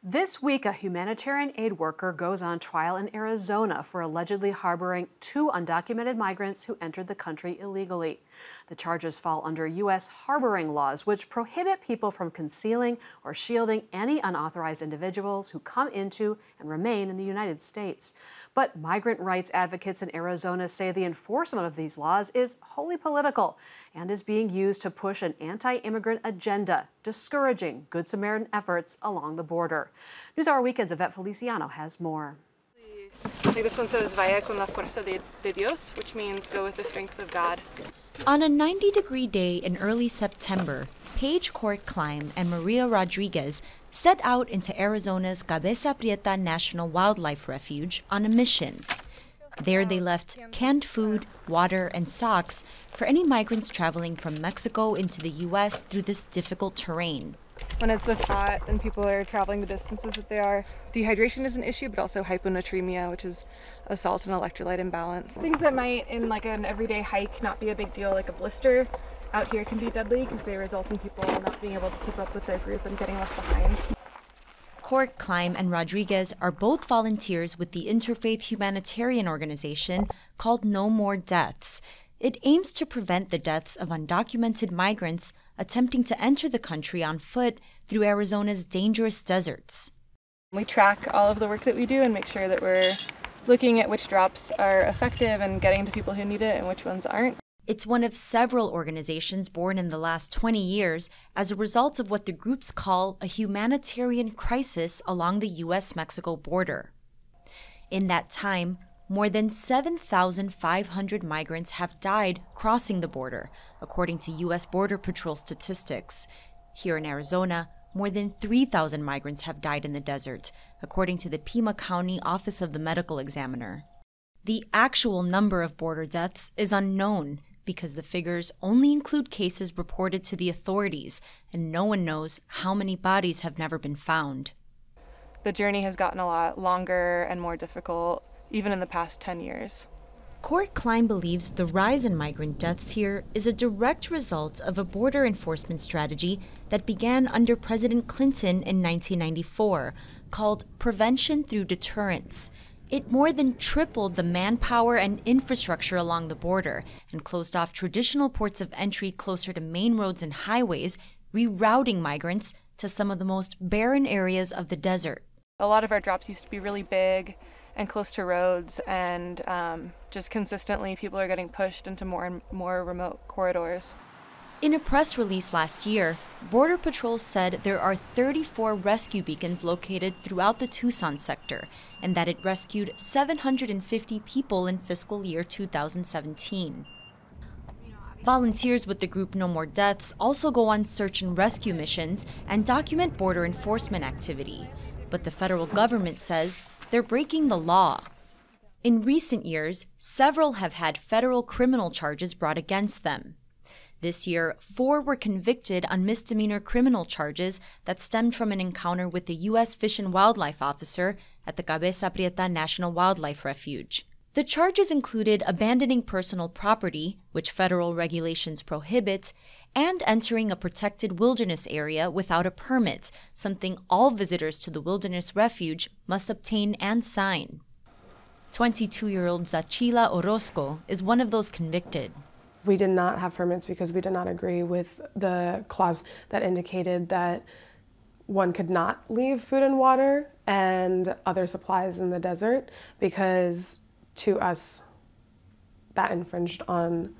This week, a humanitarian aid worker goes on trial in Arizona for allegedly harboring two undocumented migrants who entered the country illegally. The charges fall under U.S. harboring laws, which prohibit people from concealing or shielding any unauthorized individuals who come into and remain in the United States. But migrant rights advocates in Arizona say the enforcement of these laws is wholly political and is being used to push an anti-immigrant agenda, discouraging Good Samaritan efforts along the border. NewsHour Weekend's Yvette Feliciano has more. Like this one says, Vaya con la fuerza de Dios, which means go with the strength of God. On a 90-degree day in early September, Paige Cork-Klein and Maria Rodriguez set out into Arizona's Cabeza Prieta National Wildlife Refuge on a mission. There they left canned food, water, and socks for any migrants traveling from Mexico into the U.S. through this difficult terrain. When it's this hot and people are traveling the distances that they are, dehydration is an issue, but also hyponatremia, which is a salt and electrolyte imbalance. Things that might, in like an everyday hike, not be a big deal, like a blister, out here can be deadly because they result in people not being able to keep up with their group and getting left behind. Cork-Klein and Rodriguez are both volunteers with the interfaith humanitarian organization called No More Deaths. It aims to prevent the deaths of undocumented migrants attempting to enter the country on foot through Arizona's dangerous deserts. We track all of the work that we do and make sure that we're looking at which drops are effective and getting to people who need it and which ones aren't. It's one of several organizations born in the last 20 years as a result of what the groups call a humanitarian crisis along the U.S.-Mexico border. In that time, more than 7,500 migrants have died crossing the border, according to U.S. Border Patrol statistics. Here in Arizona, more than 3,000 migrants have died in the desert, according to the Pima County Office of the Medical Examiner. The actual number of border deaths is unknown because the figures only include cases reported to the authorities, and no one knows how many bodies have never been found. The journey has gotten a lot longer and more difficult, even in the past 10 years. Cork-Klein believes the rise in migrant deaths here is a direct result of a border enforcement strategy that began under President Clinton in 1994, called Prevention Through Deterrence. It more than tripled the manpower and infrastructure along the border and closed off traditional ports of entry closer to main roads and highways, rerouting migrants to some of the most barren areas of the desert. A lot of our drops used to be really big and close to roads, and just consistently people are getting pushed into more and more remote corridors. In a press release last year, Border Patrol said there are 34 rescue beacons located throughout the Tucson sector, and that it rescued 750 people in fiscal year 2017. Volunteers with the group No More Deaths also go on search and rescue missions and document border enforcement activity, but the federal government says they're breaking the law. In recent years, several have had federal criminal charges brought against them. This year, 4 were convicted on misdemeanor criminal charges that stemmed from an encounter with the U.S. Fish and Wildlife officer at the Cabeza Prieta National Wildlife Refuge. The charges included abandoning personal property, which federal regulations prohibit, and entering a protected wilderness area without a permit, something all visitors to the wilderness refuge must obtain and sign. 22-year-old Zachila Orozco is one of those convicted. We did not have permits because we did not agree with the clause that indicated that one could not leave food and water and other supplies in the desert, because to us that infringed on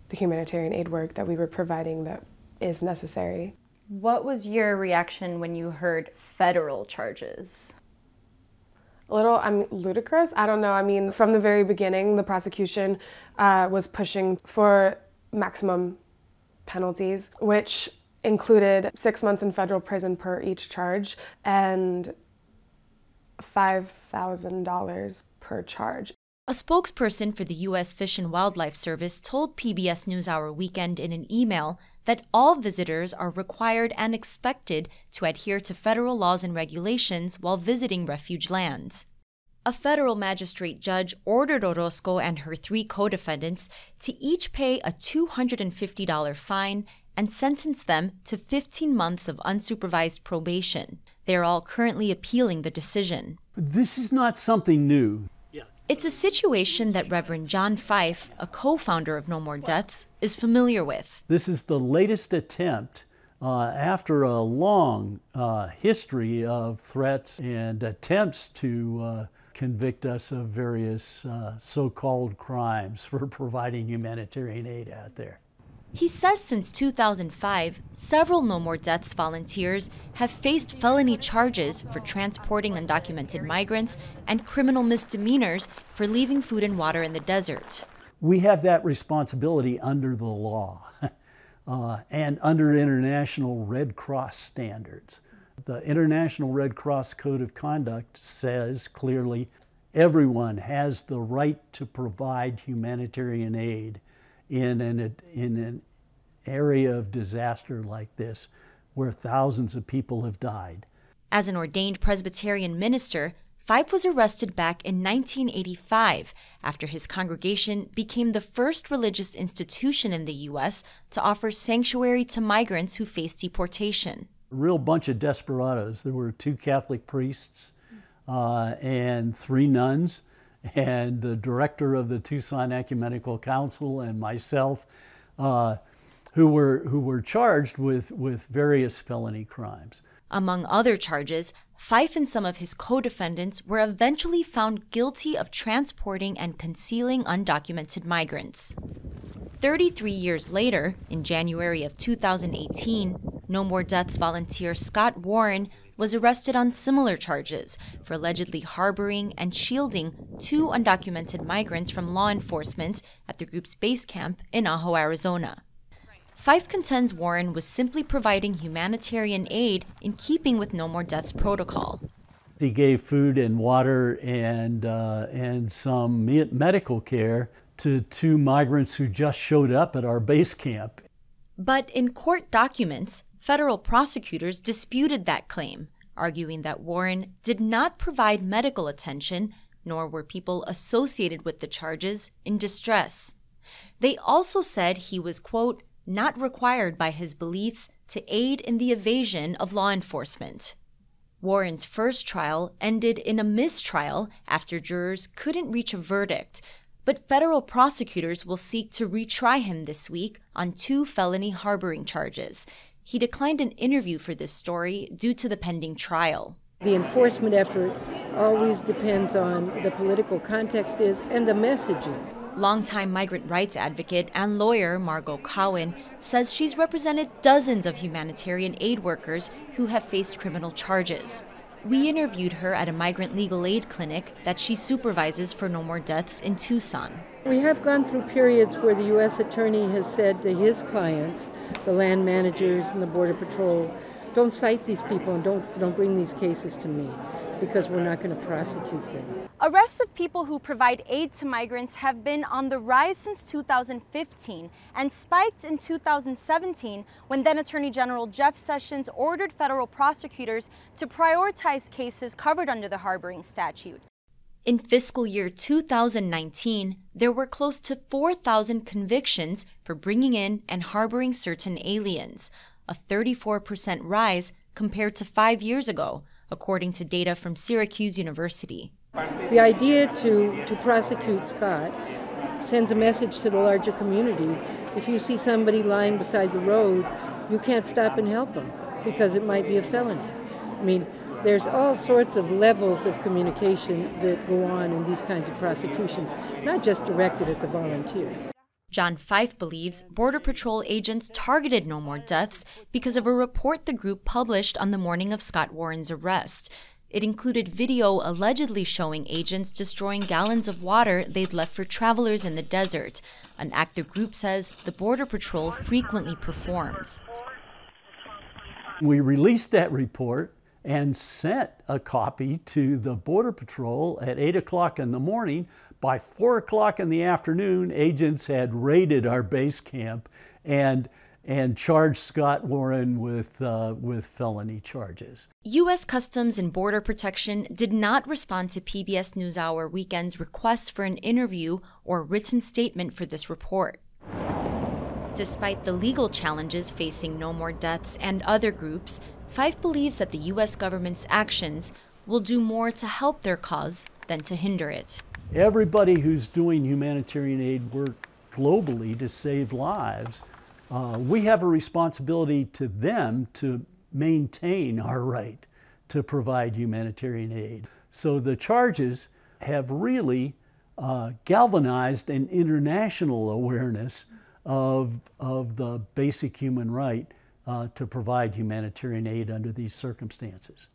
the humanitarian aid work that we were providing that is necessary. What was your reaction when you heard federal charges? A little, ludicrous. I don't know. From the very beginning, the prosecution was pushing for maximum penalties, which included 6 months in federal prison per each charge and $5,000 per charge. A spokesperson for the U.S. Fish and Wildlife Service told PBS NewsHour Weekend in an email that all visitors are required and expected to adhere to federal laws and regulations while visiting refuge lands. A federal magistrate judge ordered Orozco and her 3 co-defendants to each pay a $250 fine and sentenced them to 15 months of unsupervised probation. They're all currently appealing the decision. This is not something new. It's a situation that Reverend John Fife, a co-founder of No More Deaths, is familiar with. This is the latest attempt after a long history of threats and attempts to convict us of various so-called crimes for providing humanitarian aid out there. He says since 2005, several No More Deaths volunteers have faced felony charges for transporting undocumented migrants and criminal misdemeanors for leaving food and water in the desert. We have that responsibility under the law and under International Red Cross standards. The International Red Cross Code of Conduct says clearly everyone has the right to provide humanitarian aid in an area of disaster like this, where thousands of people have died. As an ordained Presbyterian minister, Fife was arrested back in 1985 after his congregation became the first religious institution in the U.S. to offer sanctuary to migrants who faced deportation. A real bunch of desperados. There were 2 Catholic priests and 3 nuns, and the director of the Tucson Ecumenical Council and myself, who were charged with various felony crimes. Among other charges, Fife and some of his co-defendants were eventually found guilty of transporting and concealing undocumented migrants. 33 years later, in January of 2018, No More Deaths volunteer Scott Warren was arrested on similar charges for allegedly harboring and shielding 2 undocumented migrants from law enforcement at the group's base camp in Ajo, Arizona. Fife contends Warren was simply providing humanitarian aid in keeping with No More Deaths protocol. He gave food and water and some medical care to 2 migrants who just showed up at our base camp. But in court documents, federal prosecutors disputed that claim, arguing that Warren did not provide medical attention, nor were people associated with the charges in distress. They also said he was, quote, not required by his beliefs to aid in the evasion of law enforcement. Warren's first trial ended in a mistrial after jurors couldn't reach a verdict, but federal prosecutors will seek to retry him this week on 2 felony harboring charges. He declined an interview for this story due to the pending trial. The enforcement effort always depends on the political context and the messaging. Longtime migrant rights advocate and lawyer Margot Cowan says she's represented dozens of humanitarian aid workers who have faced criminal charges. We interviewed her at a migrant legal aid clinic that she supervises for No More Deaths in Tucson. We have gone through periods where the U.S. Attorney has said to his clients, the land managers and the Border Patrol, don't cite these people and don't bring these cases to me, because we're not going to prosecute them. Arrests of people who provide aid to migrants have been on the rise since 2015 and spiked in 2017 when then Attorney General Jeff Sessions ordered federal prosecutors to prioritize cases covered under the harboring statute. In fiscal year 2019, there were close to 4,000 convictions for bringing in and harboring certain aliens, a 34% rise compared to 5 years ago, according to data from Syracuse University. The idea to prosecute Scott sends a message to the larger community. If you see somebody lying beside the road, you can't stop and help them because it might be a felony. I mean, there's all sorts of levels of communication that go on in these kinds of prosecutions, not just directed at the volunteer. John Fife believes Border Patrol agents targeted No More Deaths because of a report the group published on the morning of Scott Warren's arrest. It included video allegedly showing agents destroying gallons of water they'd left for travelers in the desert, an act the group says the Border Patrol frequently performs. We released that report and sent a copy to the Border Patrol at 8 o'clock in the morning. By 4 o'clock in the afternoon, agents had raided our base camp and charged Scott Warren with felony charges. U.S. Customs and Border Protection did not respond to PBS NewsHour Weekend's request for an interview or written statement for this report. Despite the legal challenges facing No More Deaths and other groups, Fife believes that the U.S. government's actions will do more to help their cause than to hinder it. Everybody who's doing humanitarian aid work globally to save lives, we have a responsibility to them to maintain our right to provide humanitarian aid. So the charges have really galvanized an international awareness of the basic human right to provide humanitarian aid under these circumstances.